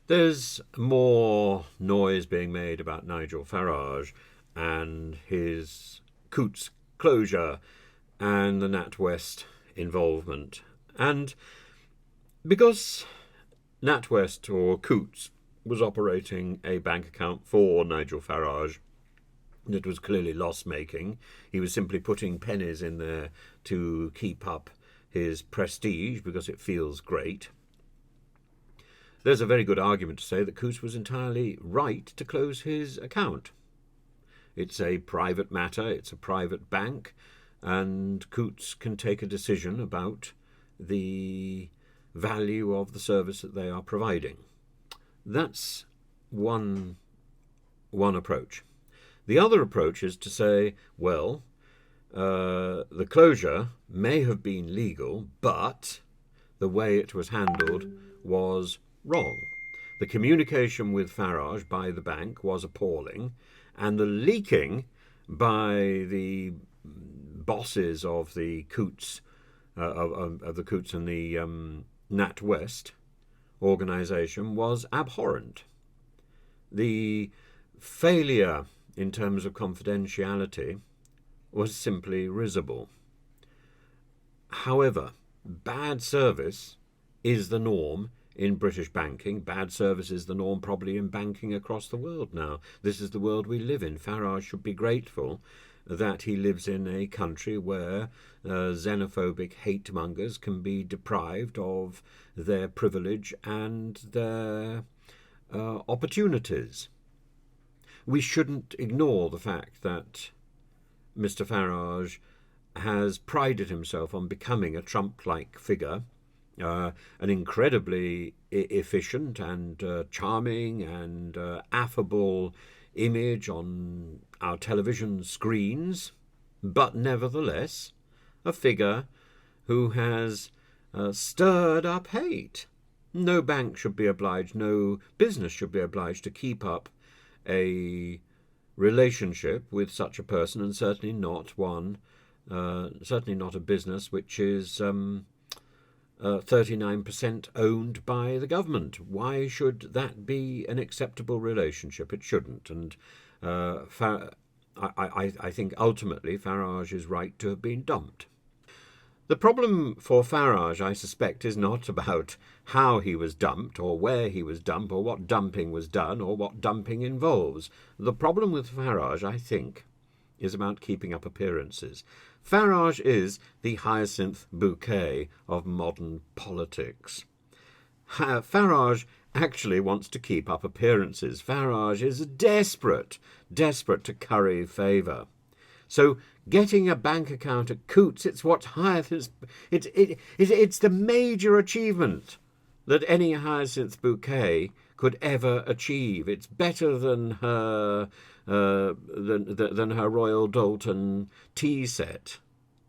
There's more noise being made about Nigel Farage and his Coutts closure and the NatWest involvement. And because NatWest or Coutts was operating a bank account for Nigel Farage that was clearly loss-making, he was simply putting pennies in there to keep up his prestige because it feels great. There's a very good argument to say that Coutts was entirely right to close his account. It's a private matter, it's a private bank, and Coutts can take a decision about the value of the service that they are providing. That's one approach. The other approach is to say, well, the closure may have been legal, but the way it was handled was wrong. The communication with Farage by the bank was appalling, and the leaking by the bosses of the Coutts, of the Coutts and the NatWest organisation was abhorrent. The failure in terms of confidentiality was simply risible. However, bad service is the norm in British banking. Bad service is the norm probably in banking across the world now. This is the world we live in. Farage should be grateful that he lives in a country where xenophobic hate mongers can be deprived of their privilege and their opportunities. We shouldn't ignore the fact that Mr. Farage has prided himself on becoming a Trump-like figure, an incredibly efficient and charming and affable image on our television screens, but nevertheless a figure who has stirred up hate. No bank should be obliged, no business should be obliged to keep up a relationship with such a person, and certainly not a business which is 39% owned by the government. Why should that be an acceptable relationship? It shouldn't. And I think ultimately Farage is right to have been dumped. The problem for Farage, I suspect, is not about how he was dumped or where he was dumped or what dumping was done or what dumping involves. The problem with Farage, I think, is about keeping up appearances. Farage is the Hyacinth Bouquet of modern politics. Farage actually wants to keep up appearances. Farage is desperate to curry favour. So getting a bank account at Coutts, it's what Hyacinth, it's the major achievement that any Hyacinth Bouquet could ever achieve. It's better than her Royal Doulton tea set.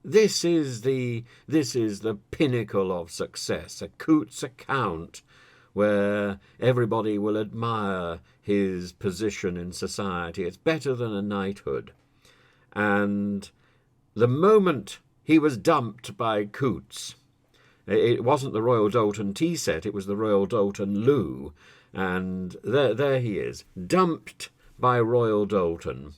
This is the pinnacle of success, a Coutts account where everybody will admire his position in society. It's better than a knighthood. And the moment he was dumped by Coutts, it wasn't the Royal Doulton tea set, it was the Royal Doulton loo. And there he is, dumped by Royal Doulton.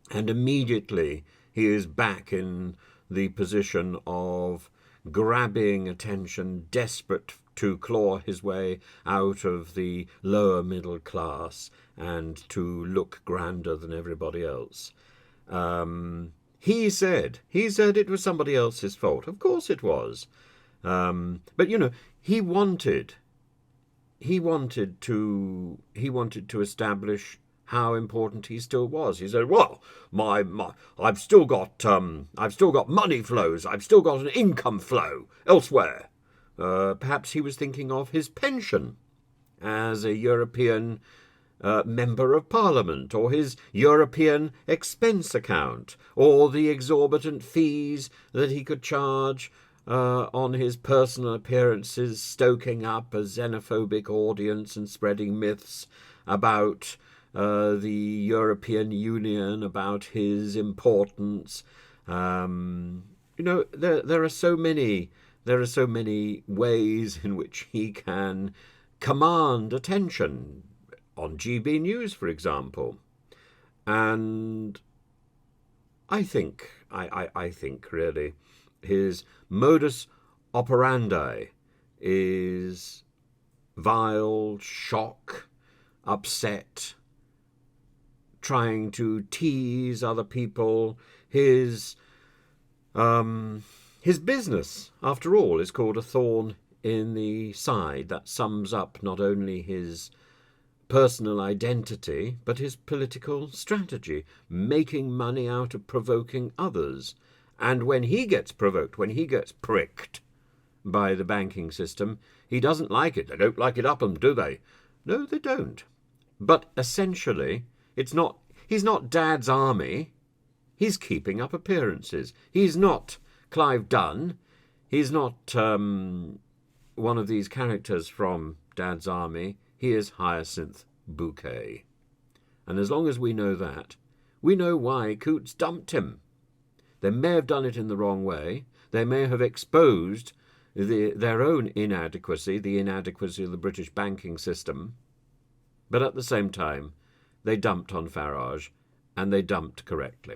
And immediately he is back in the position of grabbing attention, desperate to claw his way out of the lower middle class and to look grander than everybody else. He said it was somebody else's fault. Of course it was. But he wanted to establish how important he still was. He said, "Well, I've still got money flows. I've still got an income flow elsewhere." Perhaps he was thinking of his pension as a European Member of Parliament, or his European expense account, or the exorbitant fees that he could charge on his personal appearances, stoking up a xenophobic audience and spreading myths about the European Union, about his importance. There are so many ways in which he can command attention on GB News, for example. And I think really his modus operandi is vile, shock, upset, trying to tease other people. His business, after all, is called A Thorn in the Side. That sums up not only his personal identity, but his political strategy, making money out of provoking others. And when he gets provoked, when he gets pricked by the banking system, he doesn't like it. They don't like it up 'em, do they? No, they don't. But essentially, he's not Dad's army. He's keeping up appearances. He's not Clive Dunn. He's not one of these characters from Dad's army. He is Hyacinth Bouquet. And as long as we know that, we know why Coutts dumped him. They may have done it in the wrong way. They may have exposed their own inadequacy, the inadequacy of the British banking system. But at the same time, they dumped on Farage, and they dumped correctly.